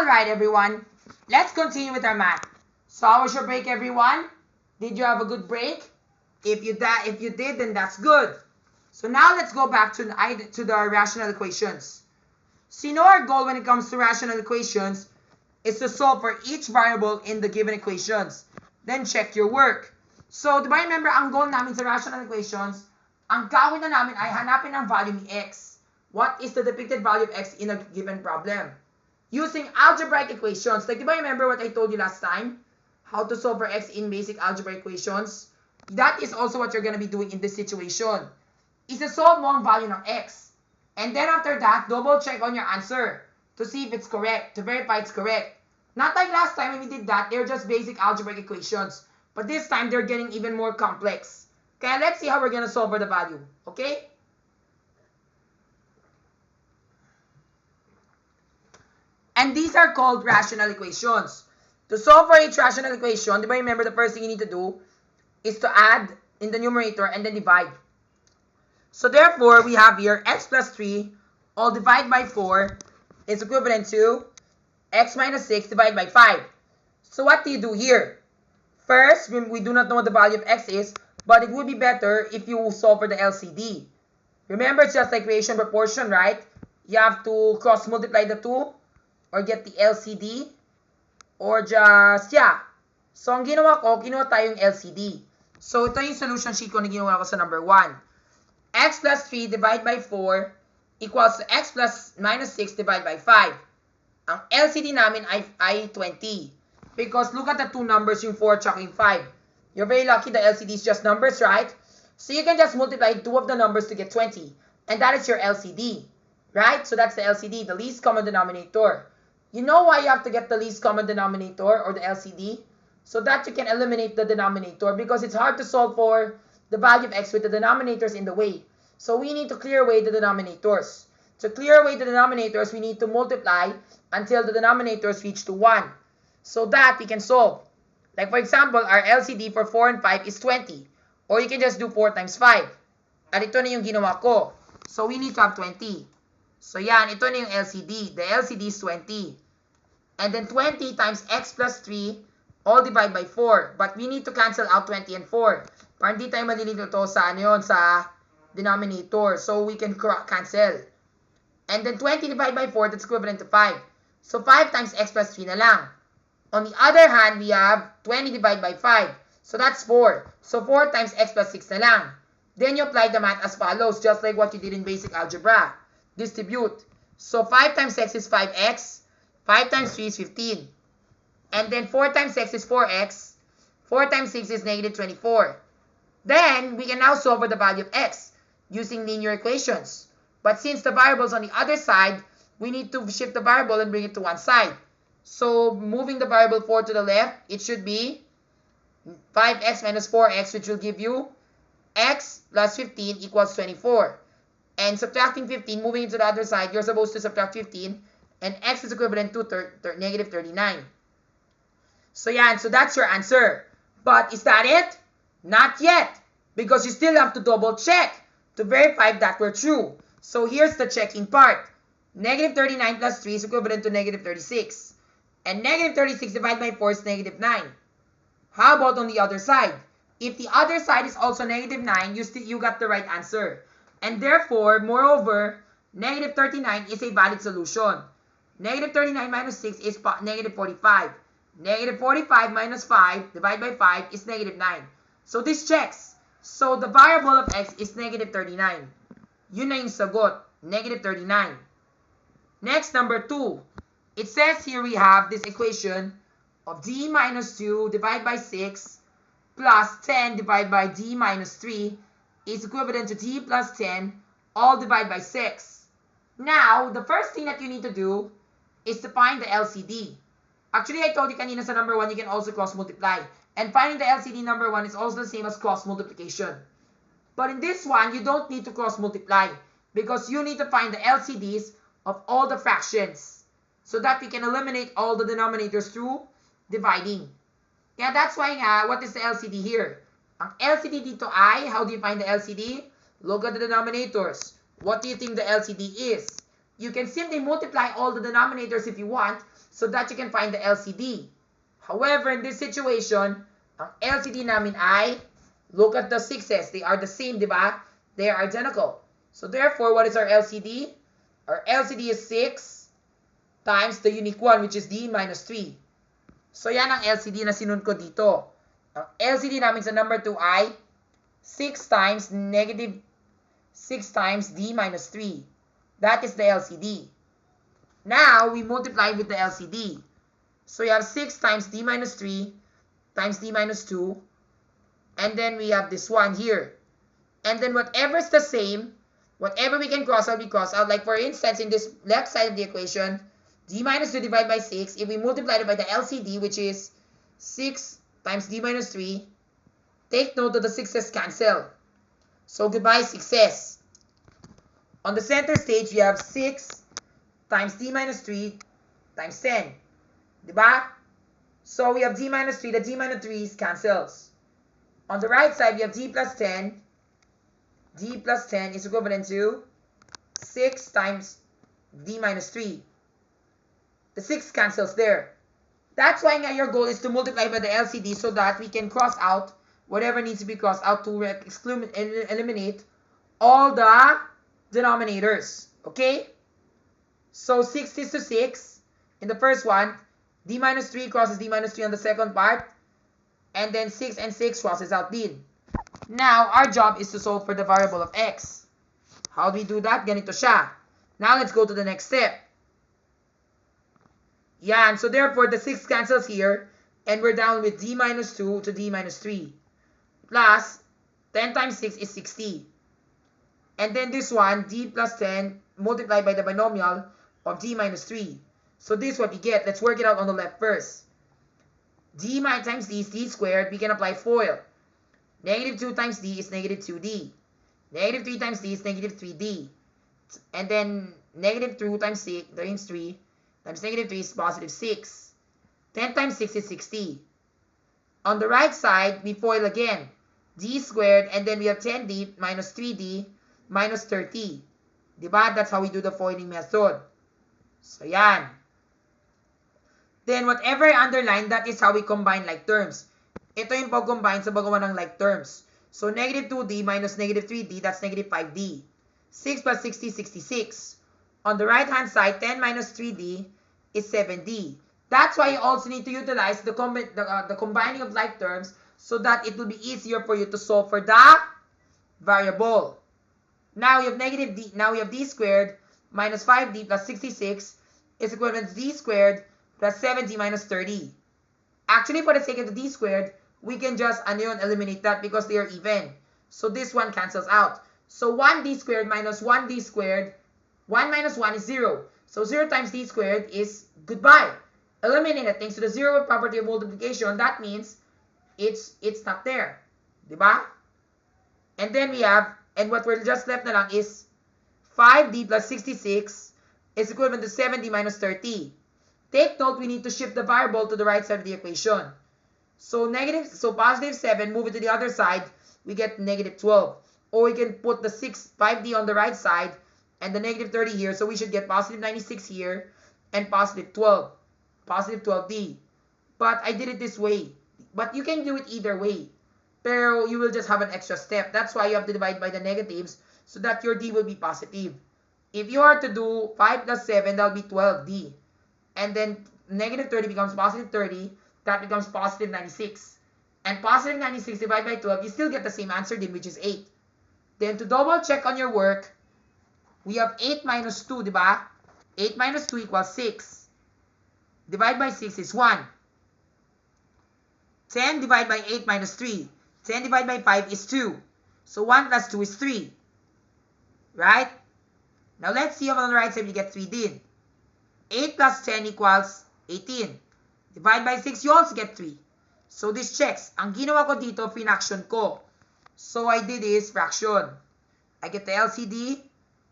Alright everyone, let's continue with our math. So how was your break everyone? Did you have a good break? If you did, then that's good. So now let's go back to the rational equations. So you know our goal when it comes to rational equations is to solve for each variable in the given equations. Then check your work. So diba remember, ang goal namin sa rational equations, ang gawin na namin ay hanapin ang value ni x. What is the depicted value of x in a given problem? Using algebraic equations. Like, diba remember what I told you last time? How to solve for x in basic algebra equations? That is also what you're going to be doing in this situation. Isa-solve mo ang value ng x. And then after that, double check on your answer to see if it's correct, to verify it's correct. Not like last time when we did that, they're just basic algebraic equations. But this time, they're getting even more complex. Okay, let's see how we're going to solve for the value. Okay? And these are called rational equations. To solve for each rational equation, do you remember the first thing you need to do is to add in the numerator and then divide. So therefore, we have here x plus 3 all divided by 4 is equivalent to x minus 6 divided by 5. So what do you do here? First, we do not know what the value of x is, but it would be better if you solve for the LCD. Remember, it's just like creation proportion, right? You have to cross multiply the two or get the LCD or just, yeah. So ang ginawa ko, kinuha tayong LCD. So ito yung solution sheet ko na ginawa ko sa number 1. X plus 3 divided by 4 equals to x plus minus 6 divided by 5. Ang LCD namin ay 20. Because look at the two numbers, yung 4 at yung 5. You're very lucky the LCD is just numbers, right? So you can just multiply two of the numbers to get 20. And that is your LCD. Right? So that's the LCD, the least common denominator. You know why you have to get the least common denominator or the LCD? So that you can eliminate the denominator because it's hard to solve for the value of x with the denominators in the way. So we need to clear away the denominators. To clear away the denominators, we need to multiply until the denominators reach to 1. So that we can solve. Like for example, our LCD for 4 and 5 is 20. Or you can just do 4 times 5. At ito na yung ginawa ko. So we need to have 20. So yan, ito na yung LCD. The LCD is 20. And then 20 times x plus 3 all divided by 4. But we need to cancel out 20 and 4. Para hindi tayo malilito to sa, sa denominator. So we can cancel. And then 20 divided by 4, that's equivalent to 5. So 5 times x plus 3 na lang. On the other hand, we have 20 divided by 5. So that's 4. So 4 times x plus 6 na lang. Then you apply the math as follows, just like what you did in basic algebra. Distribute. So 5 times x is 5x. 5 times 3 is 15. And then 4 times x is 4x. 4 times 6 is negative 24. Then, we can now solve for the value of x using linear equations. But since the variable is on the other side, we need to shift the variable and bring it to one side. So, moving the variable 4 to the left, it should be 5x minus 4x, which will give you x plus 15 equals 24. And subtracting 15, moving it to the other side, you're supposed to subtract 15. And x is equivalent to negative 39. So yeah, so that's your answer. But is that it? Not yet. Because you still have to double check to verify that we're true. So here's the checking part. Negative 39 plus 3 is equivalent to negative 36. And negative 36 divided by 4 is negative 9. How about on the other side? If the other side is also negative 9, you got the right answer. And therefore, moreover, negative 39 is a valid solution. Negative 39 minus 6 is negative 45. Negative 45 minus 5 divided by 5 is negative 9. So this checks. So the variable of x is negative 39. Yun na yung sagot. Negative 39. Next, number 2. It says here we have this equation of d minus 2 divided by 6 plus 10 divided by d minus 3 is equivalent to d plus 10 all divided by 6. Now, the first thing that you need to do is to find the LCD. Actually, I told you kanina sa number 1, you can also cross multiply. And finding the LCD number 1 is also the same as cross multiplication. But in this one, you don't need to cross multiply because you need to find the LCDs of all the fractions so that we can eliminate all the denominators through dividing. Yeah, that's why what is the LCD here? Ang LCD dito ay, how do you find the LCD? Look at the denominators. What do you think the LCD is? you can simply multiply all the denominators if you want so that you can find the LCD. However, in this situation, ang LCD namin ay, look at the 6's. They are the same, di ba? They are identical. So therefore, what is our LCD? Our LCD is 6 times the unique one, which is D minus 3. So yan ang LCD na sinun ko dito. Ang LCD namin sa number 2 ay 6 times negative 6 times D minus 3. That is the LCD. Now, we multiply with the LCD. So you have 6 times D minus 3 times D minus 2. And then we have this one here. And then whatever is the same, whatever we can cross out, we cross out. Like for instance, in this left side of the equation, D minus 2 divided by 6, if we multiply it by the LCD, which is 6 times D minus 3, take note that the 6's cancel. So goodbye 6's. On the center stage, we have 6 times D minus 3 times 10. Diba? So we have D minus 3, the D minus 3 cancels. On the right side, we have D plus 10. D plus 10 is equivalent to 6 times D minus 3. The 6 cancels there. That's why your goal is to multiply by the LCD so that we can cross out whatever needs to be crossed out to eliminate all the denominators. Okay? So 6 is to 6 in the first one. D minus 3 crosses D minus 3 on the second part. And then 6 and 6 crosses out D. Now, our job is to solve for the variable of x. How do we do that? Ganito siya. Now, let's go to the next step. Yan. So, therefore, the 6 cancels here. And we're down with D minus 2 to D minus 3. Plus, 10 times 6 is 60. And then this one, D plus 10 multiplied by the binomial of D minus 3. So, this is what we get. Let's work it out on the left first. D minus times D is D squared. We can apply FOIL. Negative 2 times D is negative 2D. Negative 3 times D is negative 3D. And then negative 2 times 6 times 3 times negative 3 is positive 6. 10 times 6 is 60. On the right side, we FOIL again. D squared, and then we have 10D minus 3D minus 30. Diba? That's how we do the FOILing method. So, yan. Then, whatever I underline, that is how we combine like terms. Ito yung pag-combine sa bagawan ng like terms. So, negative 2D minus negative 3D, that's negative 5D. 6 plus 60, 66. On the right-hand side, 10 minus 3D is 7D. That's why you also need to utilize the combining of like terms so that it will be easier for you to solve for the variable. Now, we have negative D. Now, we have D squared minus 5D plus 66 is equivalent to D squared plus 7D minus 30. Actually, for the sake of the D squared, we can just eliminate that because they are even. So this one cancels out. So 1D squared minus 1D squared, 1 minus 1 is 0. So 0 times D squared is goodbye. Eliminate it thanks to the zero property of multiplication. That means it's not there. Diba? And then we have, and what we're just left na lang is 5D plus 66 is equivalent to 7D minus 30. Take note, we need to shift the variable to the right side of the equation. So positive 7, move it to the other side, we get negative 12. Or we can put the 5D on the right side and the negative 30 here. So we should get positive 96 here and positive 12. Positive 12D. But I did it this way. But you can do it either way. Pero you will just have an extra step. That's why you have to divide by the negatives so that your D will be positive. If you are to do 5 plus 7, that will be 12D. And then negative 30 becomes positive 30. That becomes positive 96. And positive 96 divided by 12, you still get the same answer din, which is 8. Then to double check on your work, we have 8 minus 2, diba? 8 minus 2 equals 6. Divide by 6 is 1. 10 divided by 8 minus 3. 10 divided by 5 is 2. So 1 plus 2 is 3. Right? Now let's see if on the right side we get 3 din. 8 plus 10 equals 18. Divide by 6, you also get 3. So this checks. Ang ginawa ko dito, fraction ko. So I did is fraction. I get the LCD,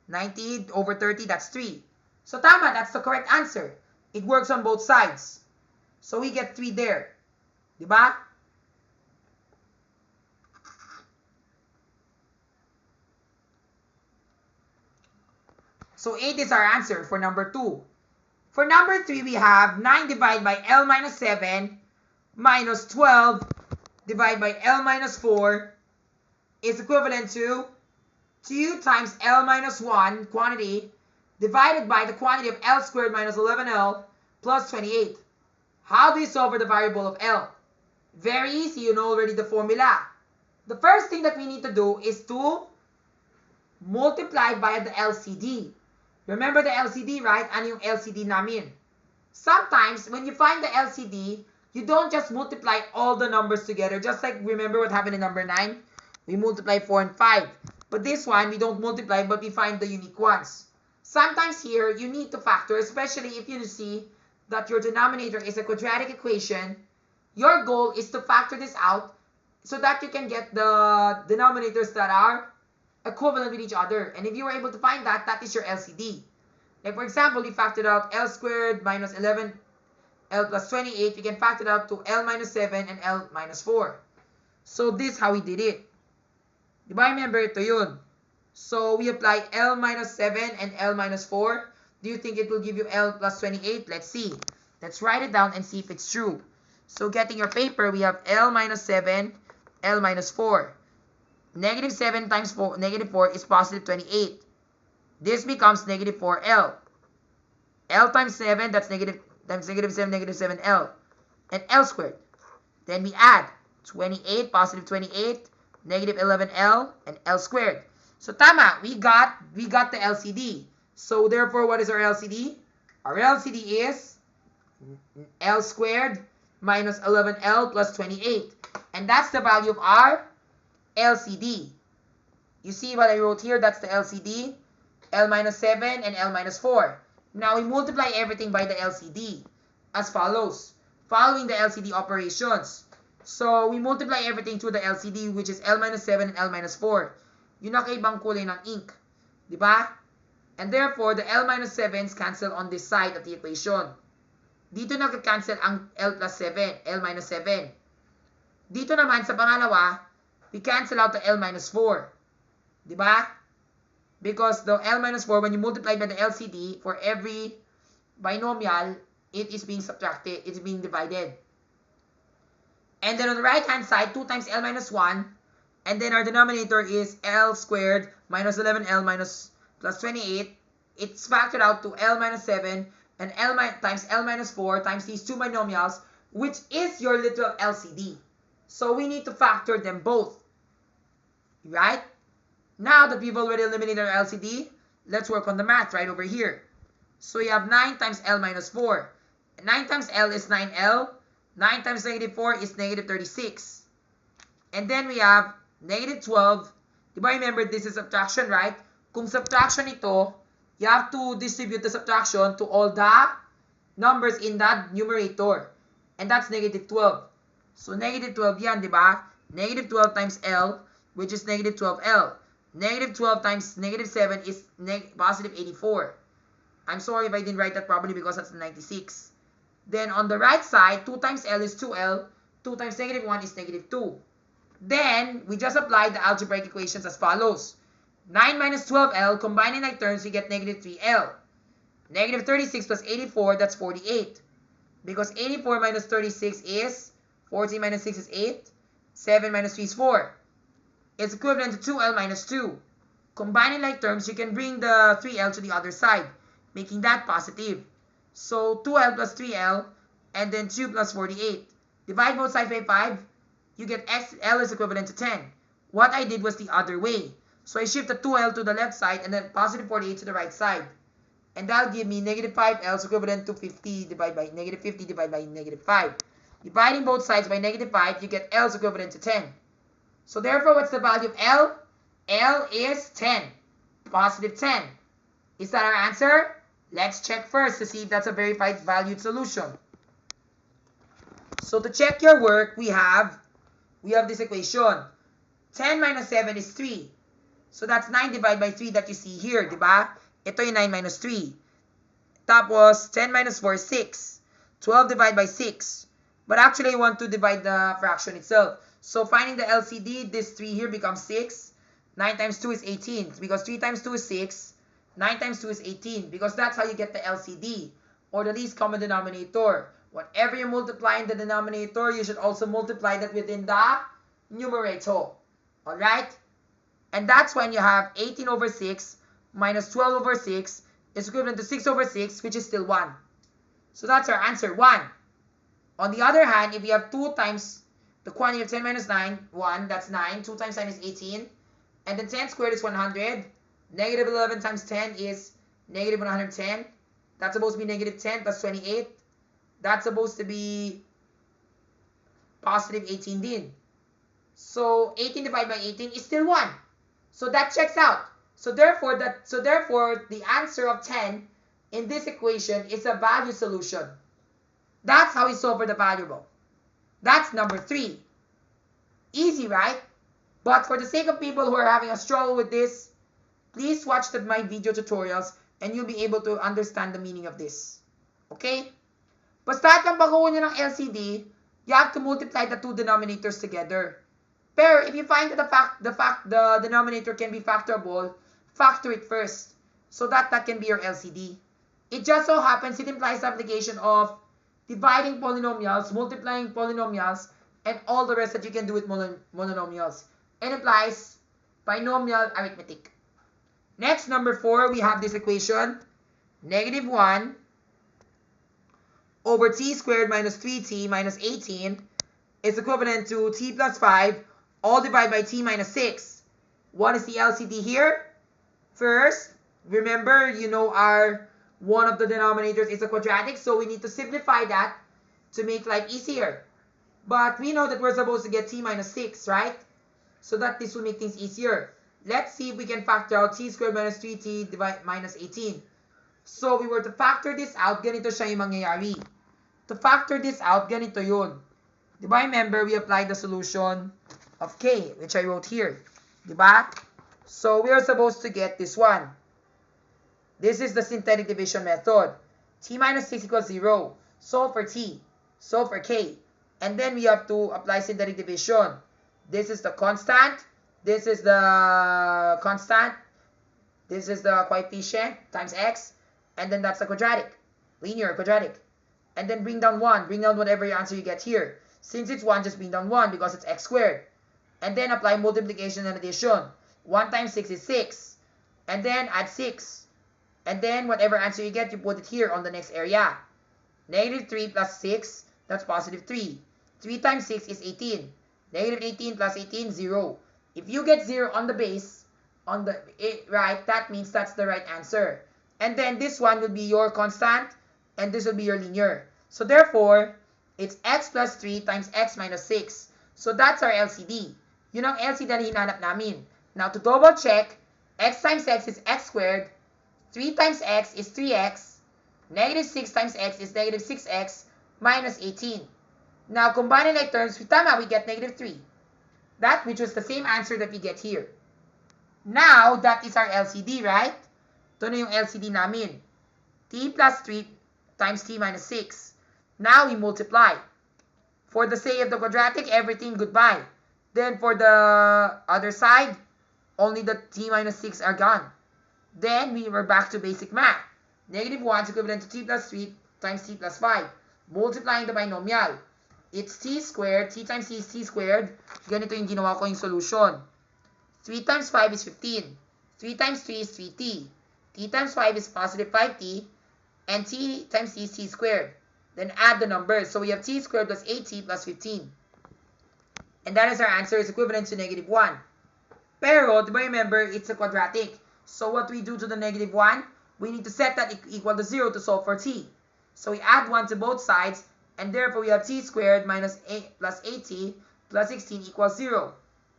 90 over 30, that's 3. So tama, that's the correct answer. It works on both sides. So we get 3 there. Diba? So 8 is our answer for number 2. For number 3, we have 9 divided by L minus 7 minus 12 divided by L minus 4 is equivalent to 2 times L minus 1 quantity divided by the quantity of L squared minus 11L plus 28. How do you solve for the variable of L? Very easy, you know already the formula. The first thing that we need to do is to multiply by the LCD. Remember the LCD, right? Ano yung LCD namin? Sometimes, when you find the LCD, you don't just multiply all the numbers together. Just like, remember what happened in number 9? We multiply 4 and 5. But this one, we don't multiply, but we find the unique ones. Sometimes here, you need to factor, especially if you see that your denominator is a quadratic equation. Your goal is to factor this out so that you can get the denominators that are equivalent with each other. And if you were able to find that, that is your LCD. Like for example, we factored out L squared minus 11 L plus 28. We can factor it out to L minus 7 and L minus 4. So this is how we did it. Diba remember ito yun? So we apply L minus 7 and L minus 4. Do you think it will give you L plus 28? Let's see. Let's write it down and see if it's true. So getting your paper, we have L minus 7, L minus 4. Negative 7 times 4, negative 4 is positive 28. This becomes negative 4L. L times 7, that's negative times negative 7L. And L squared. Then we add 28, positive 28, negative 11L, and L squared. So tama, we got the LCD. So therefore, what is our LCD? Our LCD is L squared minus 11L plus 28. And that's the value of our LCD. You see what I wrote here? That's the LCD. L minus 7 and L minus 4. Now we multiply everything by the LCD as follows. Following the LCD operations. So we multiply everything through the LCD, which is L minus 7 and L minus 4. Yung nakaibang kulay ng ink. Diba? And therefore, the L minus 7s cancel on this side of the equation. Dito nagka-cancel ang L plus 7, L minus 7. Dito naman sa pangalawa, we cancel out the L minus 4. Diba? Because the L minus 4, when you multiply by the LCD, for every binomial, it is being subtracted, it's being divided. And then on the right-hand side, 2 times L minus 1, and then our denominator is L squared minus 11L minus plus 28. It's factored out to L minus 7 and L times L minus 4 times these two binomials, which is your literal LCD. So we need to factor them both. Right? Now that we've already eliminated our LCD, let's work on the math right over here. So we have 9 times L minus 4. 9 times L is 9L. 9 times negative 4 is negative 36. And then we have negative 12. Diba remember this is subtraction, right? Kung subtraction ito, you have to distribute the subtraction to all the numbers in that numerator. And that's negative 12. So negative 12 yan, diba? Negative 12 times L, which is negative 12L. Negative 12 times negative 7 is positive 84. I'm sorry if I didn't write that properly because that's 96. Then on the right side, 2 times L is 2L. 2 times negative 1 is negative 2. Then, we just applied the algebraic equations as follows. 9 minus 12L, combining like terms, we get negative 3L. Negative 36 plus 84, that's 48. Because 84 minus 36 is, 14 minus 6 is 8. 7 minus 3 is 4. It's equivalent to 2L minus 2. Combining like terms, you can bring the 3L to the other side, making that positive. So 2L plus 3L, and then 2 plus 48. Divide both sides by 5, you get L is equivalent to 10. What I did was the other way. So I shift the 2L to the left side, and then positive 48 to the right side. And that'll give me negative 5L is equivalent to 50 divided by negative 50 divided by negative 5. Dividing both sides by negative 5, you get L is equivalent to 10. So therefore, what's the value of L? L is 10. Positive 10. Is that our answer? Let's check first to see if that's a verified valued solution. So to check your work, we have this equation. 10 minus 7 is 3. So that's 9 divided by 3 that you see here, diba? Ito yung 9 minus 3. Tapos, 10 minus 4 is 6. 12 divided by 6. But actually, I want to divide the fraction itself. So finding the LCD, this 3 here becomes 6. 9 times 2 is 18. Because 3 times 2 is 6. 9 times 2 is 18 because that's how you get the LCD, or the least common denominator. Whatever you multiply in the denominator, you should also multiply that within the numerator. Alright? And that's when you have 18 over 6 minus 12 over 6 is equivalent to 6 over 6, which is still 1. So that's our answer, 1. On the other hand, if we have 2 times the quantity of 10 minus 9, 1, that's 9. 2 times 9 is 18. And then 10 squared is 100. Negative 11 times 10 is negative 110. That's supposed to be negative 10 plus 28. That's supposed to be positive 18 din. So 18 divided by 18 is still 1. So that checks out. So therefore the answer of 10 in this equation is a value solution. That's how we solve for the variable. That's number 3. Easy, right? But for the sake of people who are having a struggle with this, please watch my video tutorials and you'll be able to understand the meaning of this. Okay? Basta at ang pagkuha nyo ng LCD, you have to multiply the two denominators together. Pero if you find that the denominator can be factorable, factor it first so that can be your LCD. It just so happens it implies the application of dividing polynomials, multiplying polynomials, and all the rest that you can do with monomials. It implies binomial arithmetic. Next, number 4, we have this equation. Negative 1 over t squared minus 3t minus 18 is equivalent to t plus 5 all divided by t minus 6. What is the LCD here? First, remember, you know one of the denominators is a quadratic, so we need to simplify that to make life easier. But we know that we're supposed to get t minus 6, right? So that this will make things easier. Let's see if we can factor out t squared minus 3t minus 18. So we were to factor this out, ganito siya yung mangyayari. To factor this out, ganito yun. Diba, remember, we applied the solution of k, which I wrote here. Diba? So we are supposed to get this one. This is the synthetic division method. T minus 6 equals 0. Solve for t. Solve for k. And then we have to apply synthetic division. This is the constant. This is the constant. This is the coefficient times x. And then that's the quadratic. Linear, quadratic. And then bring down 1. Bring down whatever your answer you get here. Since it's 1, just bring down 1 because it's x squared. And then apply multiplication and addition. 1 times 6 is 6. And then add 6. And then whatever answer you get, you put it here on the next area. Negative 3 plus 6, that's positive 3. 3 times 6 is 18. Negative 18 plus 18, 0. If you get 0 on the base, right, that means that's the right answer. And then this one will be your constant, and this will be your linear. So therefore, it's x plus 3 times x minus 6. So that's our LCD. Yun ang LCD na hinanap namin. Now, to double check, x times x is x squared, 3 times x is 3x, negative 6 times x is negative 6x, minus 18. Now, combining like terms, we get negative 3. That which was the same answer that we get here. Now, that is our LCD, right? Ito na yung LCD namin. T plus 3 times t minus 6. Now, we multiply. For the sake of the quadratic, everything goodbye. Then, for the other side, only the t minus 6 are gone. Then, we were back to basic math. Negative 1 is equivalent to t plus 3 times t plus 5. Multiplying the binomial. It's t squared. T times t is t squared. Ganito yung ginawa ko yung solution. 3 times 5 is 15. 3 times 3 is 3t. T times 5 is positive 5t. And t times t is t squared. Then add the numbers. So we have t squared plus 8t plus 15. And that is our answer. Is equivalent to negative 1. Pero, diba remember, it's a quadratic. So what we do to the negative 1? We need to set that equal to 0 to solve for t. So we add 1 to both sides. And therefore, we have t squared minus 8 plus 8t plus 16 equals 0.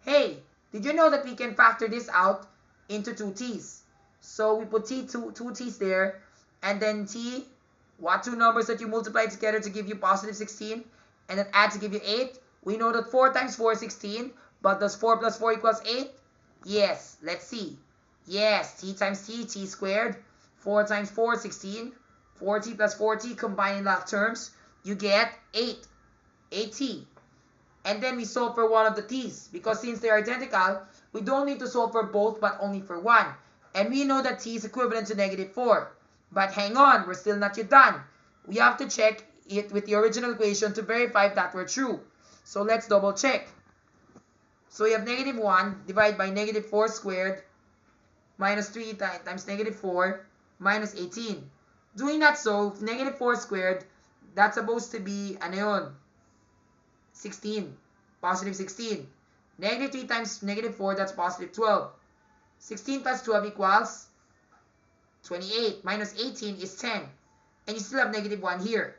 Hey, did you know that we can factor this out into 2t's? So we put two t's there. And then t, what two numbers that you multiply together to give you positive 16? And then add to give you 8. We know that 4 times 4 is 16. But does 4 plus 4 equals 8? Yes, let's see. Yes, t times t, t squared. 4 times 4, 16. 4t plus 4t, combining log terms, you get 8. 8t. And then we solve for one of the t's. Because since they're identical, we don't need to solve for both, but only for one. And we know that t is equivalent to negative 4. But hang on, we're still not yet done. We have to check it with the original equation to verify if that were true. So let's double check. So we have negative 1 divided by negative 4 squared minus 3 times negative 4 minus 18. Doing that, so negative 4 squared, that's supposed to be, ano yun? 16. Positive 16. Negative 3 times negative 4, that's positive 12. 16 plus 12 equals 28. Minus 18 is 10. And you still have negative 1 here.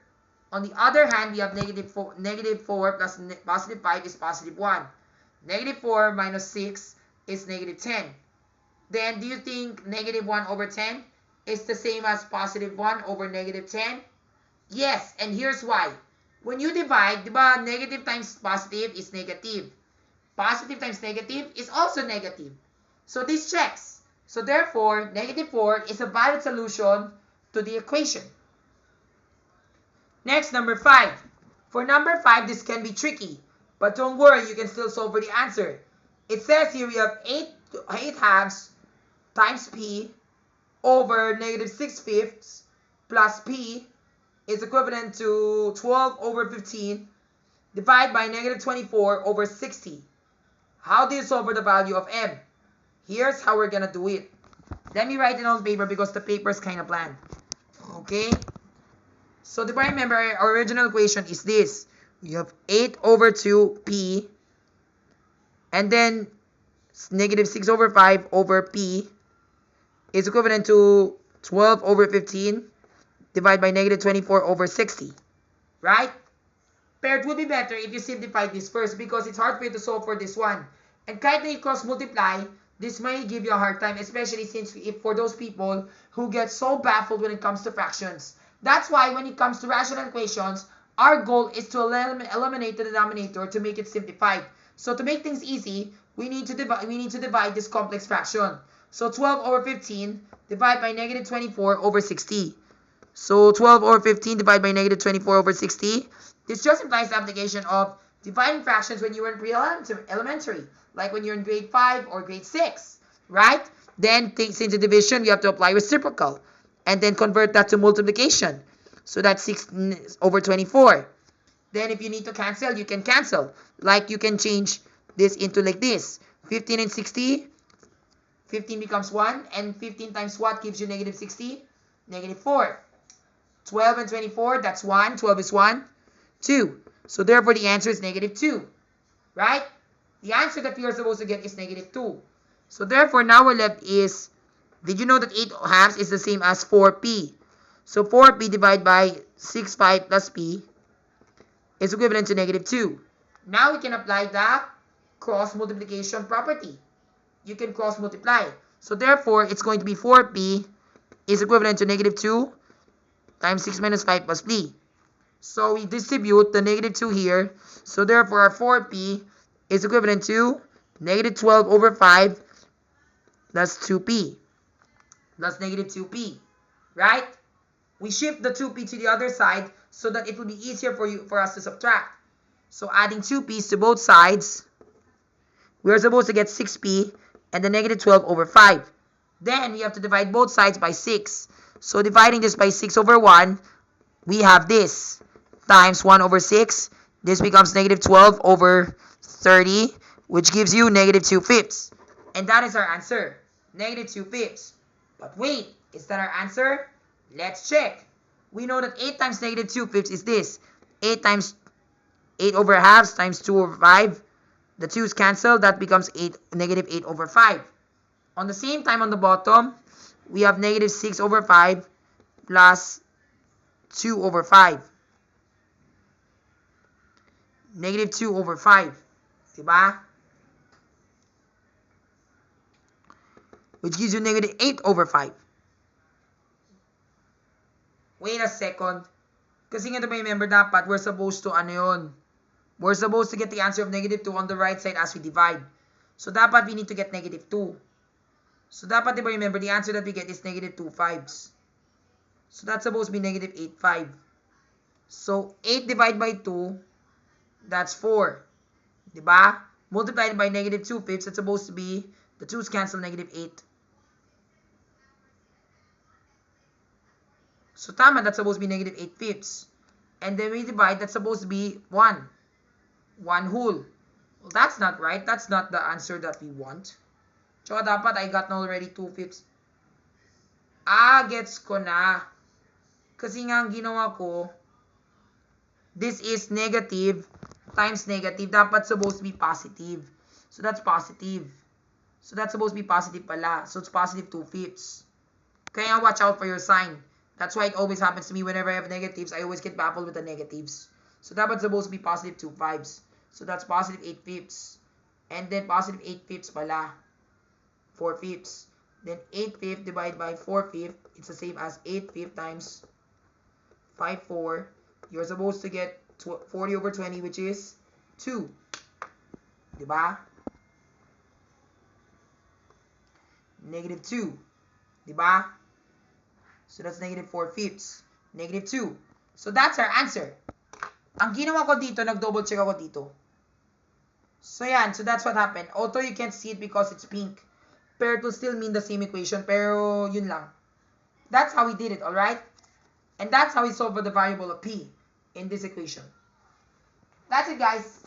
On the other hand, we have negative 4 plus positive 5 is positive 1. Negative 4 minus 6 is negative 10. Then, do you think negative 1 over 10 is the same as positive 1 over negative 10? Yes, and here's why. When you divide, diba, negative times positive is negative. Positive times negative is also negative. So this checks. So therefore, negative 4 is a valid solution to the equation. Next, number 5. For number 5, this can be tricky. But don't worry, you can still solve for the answer. It says here we have 8 halves times p over negative 6 fifths plus p is equivalent to 12 over 15 divided by negative 24 over 60. How do you solve for the value of m? Here's how we're going to do it. Let me write it on paper because the paper is kind of bland. Okay? So remember, our original equation is this. We have 8 over 2p and then negative 6 over 5 over p is equivalent to 12 over 15 divided by negative 24 over 60. Right? But it would be better if you simplify this first because it's hard for you to solve for this one. And kahit na you cross multiply, this may give you a hard time, especially since if for those people who get so baffled when it comes to fractions. That's why when it comes to rational equations, our goal is to eliminate the denominator to make it simplified. So to make things easy, we need to divide this complex fraction. So 12 over 15 divided by negative 24 over 60. So 12 over 15 divided by negative 24 over 60. This just implies the application of dividing fractions when you were in pre-elementary, like when you're in grade 5 or grade 6, right? Then since the division, you have to apply reciprocal and then convert that to multiplication. So that's 6 over 24. Then if you need to cancel, you can cancel. Like you can change this into like this. 15 and 60. 15 becomes 1. And 15 times what gives you negative 60? Negative 4. 12 and 24, that's 1. 12 is 1. 2. So therefore the answer is negative 2. Right? The answer that we are supposed to get is negative 2. So therefore now we're left is, did you know that 8 halves is the same as 4p? So 4p divided by 6, 5 plus p is equivalent to negative 2. Now we can apply the cross multiplication property. You can cross multiply. So therefore, it's going to be 4p is equivalent to negative 2 times 6 minus 5 plus p. So we distribute the negative 2 here. So therefore, our 4p is equivalent to negative 12 over 5 plus 2p plus negative 2p. Right? We shift the 2p to the other side so that it will be easier for us to subtract. So adding 2p's to both sides, we are supposed to get 6p and the negative 12 over 5. Then we have to divide both sides by 6. So dividing this by 6 over 1, we have this times 1 over 6. This becomes negative 12 over 30, which gives you negative 2 fifths. And that is our answer, negative 2 fifths. But wait, is that our answer? Let's check. We know that 8 times negative 2 fifths is this. 8 times 8 over halves times 2 over 5. The 2's cancel. That becomes negative 8 over 5. On the same time on the bottom, we have negative 6 over 5 plus 2 over 5. Negative 2 over 5. Diba? Which gives you negative 8 over 5. Wait a second. Kasi nga remember dapat we're supposed to we're supposed to get the answer of negative 2 on the right side as we divide. So dapat we need to get negative 2. So dapat remember the answer that we get is negative 2 fifths. So that's supposed to be negative 8 5. So 8 divided by 2, that's 4. Diba? Multiplied by negative 2 fifths, it's supposed to be, the 2's cancel, negative 8. So tama, that's supposed to be negative 8 fifths. And then we divide, that's supposed to be 1. 1 whole. Well, that's not right. That's not the answer that we want. Tsaka dapat I got na already 2 fifths. Gets ko na. Kasi nga ang ginawa ko, this is negative times negative. Dapat supposed to be positive. So that's positive. So that's supposed to be positive pala. So it's positive 2 fifths. Kaya watch out for your sign. That's why it always happens to me whenever I have negatives. I always get baffled with the negatives. So dapat supposed to be positive 2 fifths. So that's positive 8 fifths. And then positive 8 fifths pala. 4 fifths. Then 8 fifths divided by 4 fifths. It's the same as 8 fifths times 5, 4. You're supposed to get 40 over 20, which is 2. Diba? Negative 2. Diba? So that's negative 4 fifths. Negative 2. So that's our answer. Ang ginawa ko dito, nag-double check ako dito. So yan, so that's what happened. Although you can't see it because it's pink. Pero it will still mean the same equation. Pero yun lang. That's how we did it, alright? And that's how we solve for the variable of p in this equation. That's it, guys.